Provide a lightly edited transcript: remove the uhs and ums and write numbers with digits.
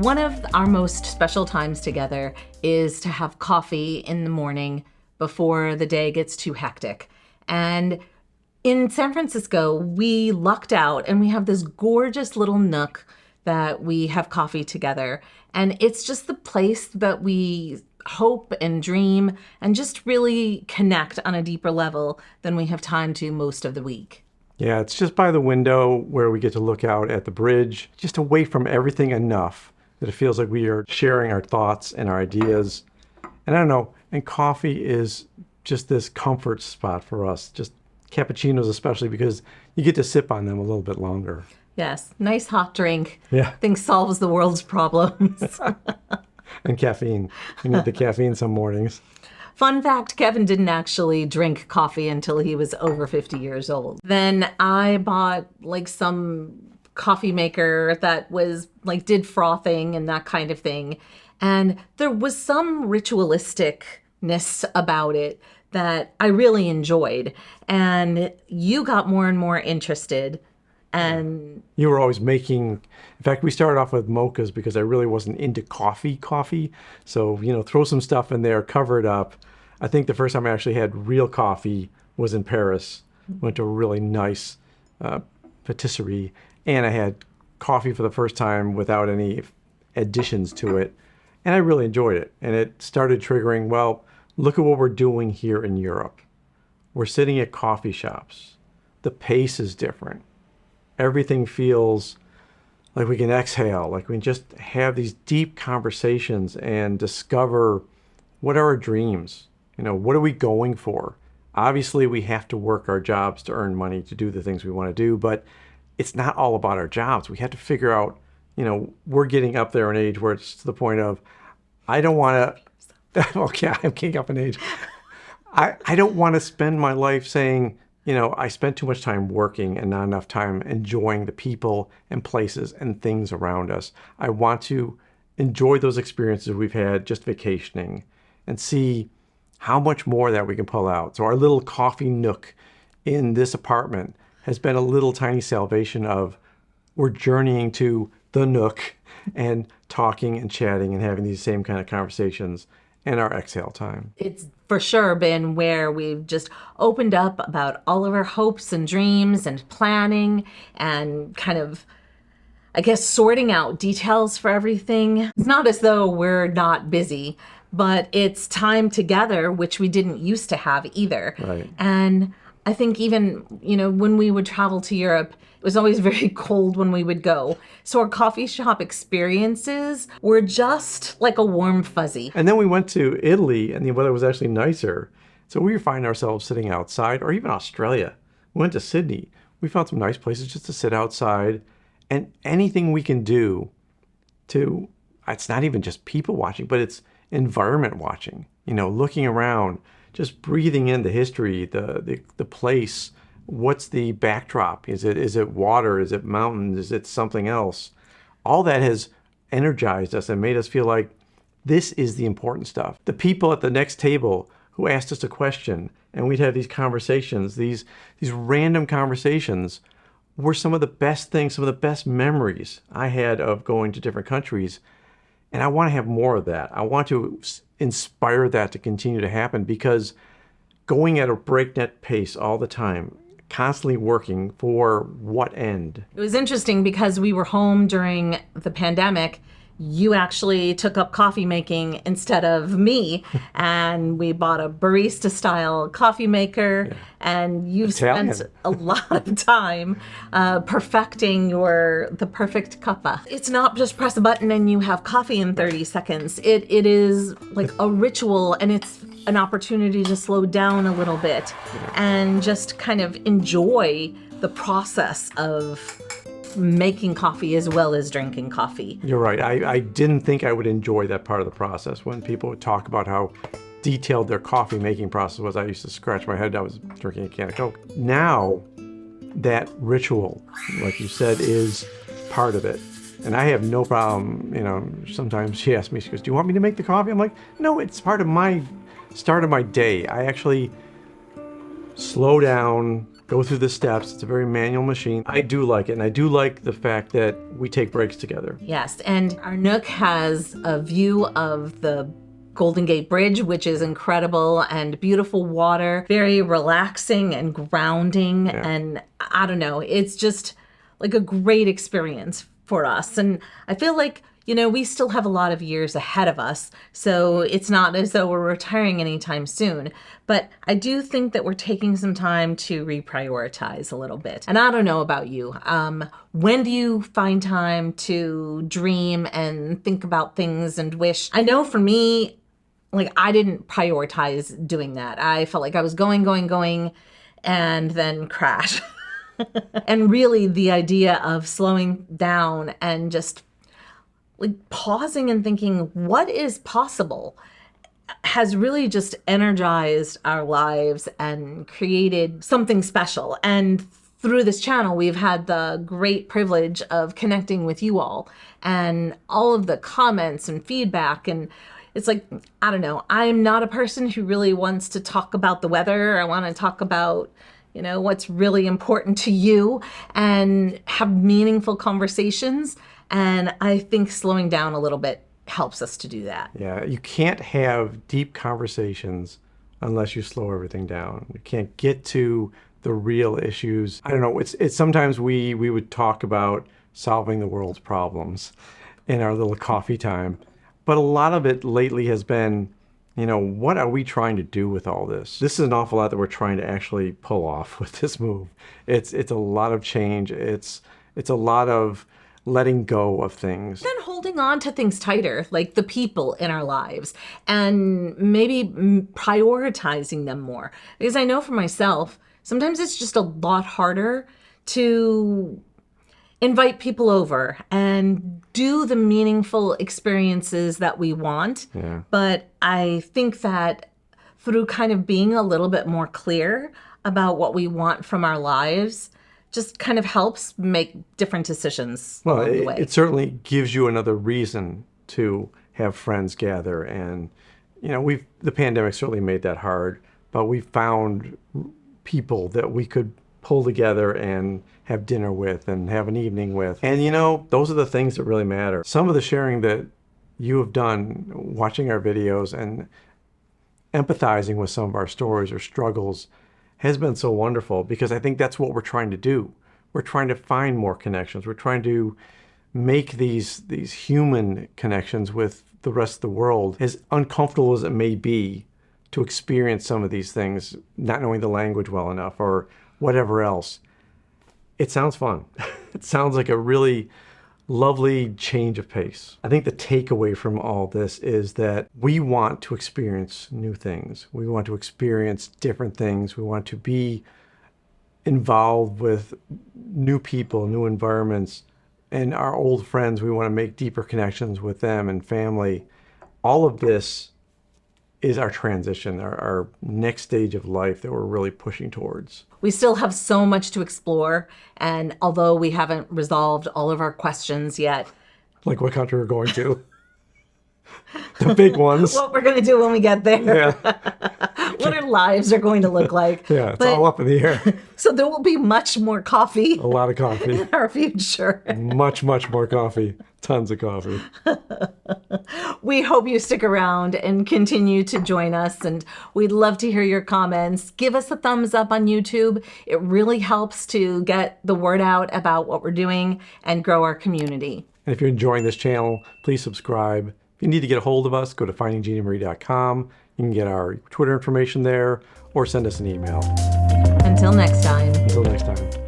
One of our most special times together is to have coffee in the morning before the day gets too hectic. And in San Francisco, we lucked out and we have this gorgeous little nook that we have coffee together. And it's just the place that we hope and dream and just really connect on a deeper level than we have time to most of the week. Yeah, it's just by the window where we get to look out at the bridge, just away from everything enough that it feels like we are sharing our thoughts and our ideas. And I don't know, and coffee is just this comfort spot for us, just cappuccinos especially, because you get to sip on them a little bit longer. Yes, nice hot drink. Yeah. I think solves the world's problems. And caffeine. You need the caffeine some mornings. Fun fact, Kevin didn't actually drink coffee until he was over 50 years old. Then I bought some coffee maker that was did frothing and that kind of thing. And there was some ritualisticness about it that I really enjoyed. And you got more and more interested. And you were always making, in fact, we started off with mochas because I really wasn't into coffee. So, throw some stuff in there, cover it up. I think the first time I actually had real coffee was in Paris. Went to a really nice patisserie, and I had coffee for the first time without any additions to it. And I really enjoyed it. And it started triggering, well, look at what we're doing here in Europe. We're sitting at coffee shops. The pace is different. Everything feels like we can exhale, like we can just have these deep conversations and discover what are our dreams? What are we going for? Obviously, we have to work our jobs to earn money to do the things we want to do, but it's not all about our jobs. We have to figure out, we're getting up there in age where it's to the point of, I don't want to, okay, I'm getting up in age. I don't want to spend my life saying, I spent too much time working and not enough time enjoying the people and places and things around us. I want to enjoy those experiences we've had just vacationing and see how much more that we can pull out. So our little coffee nook in this apartment has been a little tiny salvation of we're journeying to the nook and talking and chatting and having these same kind of conversations and our exhale time. It's for sure been where we've just opened up about all of our hopes and dreams and planning and kind of, I guess, sorting out details for everything. It's not as though we're not busy, but it's time together, which we didn't used to have either. Right. And I think even, when we would travel to Europe, it was always very cold when we would go. So our coffee shop experiences were just like a warm fuzzy. And then we went to Italy and the weather was actually nicer. So we were finding ourselves sitting outside, or even Australia. We went to Sydney. We found some nice places just to sit outside, and anything we can do to, it's not even just people watching, but it's environment watching, looking around, just breathing in the history, the place. What's the backdrop? Is it water? Is it mountains? Is it something else? All that has energized us and made us feel like this is the important stuff. The people at the next table who asked us a question and we'd have these conversations, these random conversations were some of the best things, some of the best memories I had of going to different countries. And I want to have more of that. I want to inspire that to continue to happen, because going at a breakneck pace all the time, constantly working for what end? It was interesting because we were home during the pandemic. You actually took up coffee making instead of me, and we bought a barista style coffee maker, and you've spent a lot of time perfecting the perfect cuppa. It's not just press a button and you have coffee in 30 seconds. It is like a ritual, and it's an opportunity to slow down a little bit and just kind of enjoy the process of making coffee as well as drinking coffee. You're right. I didn't think I would enjoy that part of the process. When people would talk about how detailed their coffee making process was, I used to scratch my head. I was drinking a can of Coke. Now, that ritual, like you said, is part of it. And I have no problem, sometimes she asks me, she goes, do you want me to make the coffee? I'm like, no, it's part of my start of my day. I actually slow down, go through the steps. It's a very manual machine. I do like it, and I do like the fact that we take breaks together. Yes, and our Nook has a view of the Golden Gate Bridge, which is incredible, and beautiful water, very relaxing and grounding. Yeah. And I don't know, it's just like a great experience for us. And I feel like, you know, we still have a lot of years ahead of us, so it's not as though we're retiring anytime soon. But I do think that we're taking some time to reprioritize a little bit. And I don't know about you. When do you find time to dream and think about things and wish? I know for me, like, I didn't prioritize doing that. I felt like I was going, and then crash. And really the idea of slowing down and just like pausing and thinking, what is possible, has really just energized our lives and created something special. And through this channel, we've had the great privilege of connecting with you all and all of the comments and feedback. And it's like, I don't know, I'm not a person who really wants to talk about the weather. I want to talk about, you know, what's really important to you and have meaningful conversations. And I think slowing down a little bit helps us to do that. Yeah, you can't have deep conversations unless you slow everything down. You can't get to the real issues. I don't know, it's sometimes we would talk about solving the world's problems in our little coffee time. But a lot of it lately has been, you know, what are we trying to do with all this? This is an awful lot that we're trying to actually pull off with this move. It's a lot of change. It's a lot of letting go of things. Then holding on to things tighter, like the people in our lives, and maybe prioritizing them more. Because I know for myself, sometimes it's just a lot harder to invite people over and do the meaningful experiences that we want. Yeah. But I think that through kind of being a little bit more clear about what we want from our lives, just kind of helps make different decisions along the way. It certainly gives you another reason to have friends gather. And, you know, the pandemic certainly made that hard, but we found people that we could pull together and have dinner with and have an evening with. And, you know, those are the things that really matter. Some of the sharing that you have done, watching our videos and empathizing with some of our stories or struggles, has been so wonderful, because I think that's what we're trying to do. We're trying to find more connections. We're trying to make these human connections with the rest of the world, as uncomfortable as it may be to experience some of these things, not knowing the language well enough or whatever else. It sounds fun. It sounds like a really lovely change of pace. I think the takeaway from all this is that we want to experience new things. We want to experience different things. We want to be involved with new people, new environments, and our old friends. We want to make deeper connections with them and family. All of this is our transition, our next stage of life that we're really pushing towards. We still have so much to explore, and although we haven't resolved all of our questions yet. Like what country we're going to. The big ones. What we're going to do when we get there. Yeah. What our lives are going to look like. Yeah, it's all up in the air. So there will be much more coffee. A lot of coffee. In our future. Much more coffee. Tons of coffee. We hope you stick around and continue to join us, and we'd love to hear your comments. Give us a thumbs up on YouTube. It really helps to get the word out about what we're doing and grow our community. And if you're enjoying this channel, please subscribe. If you need to get a hold of us, go to findingginamarie.com. You can get our Twitter information there, or send us an email. Until next time. Until next time.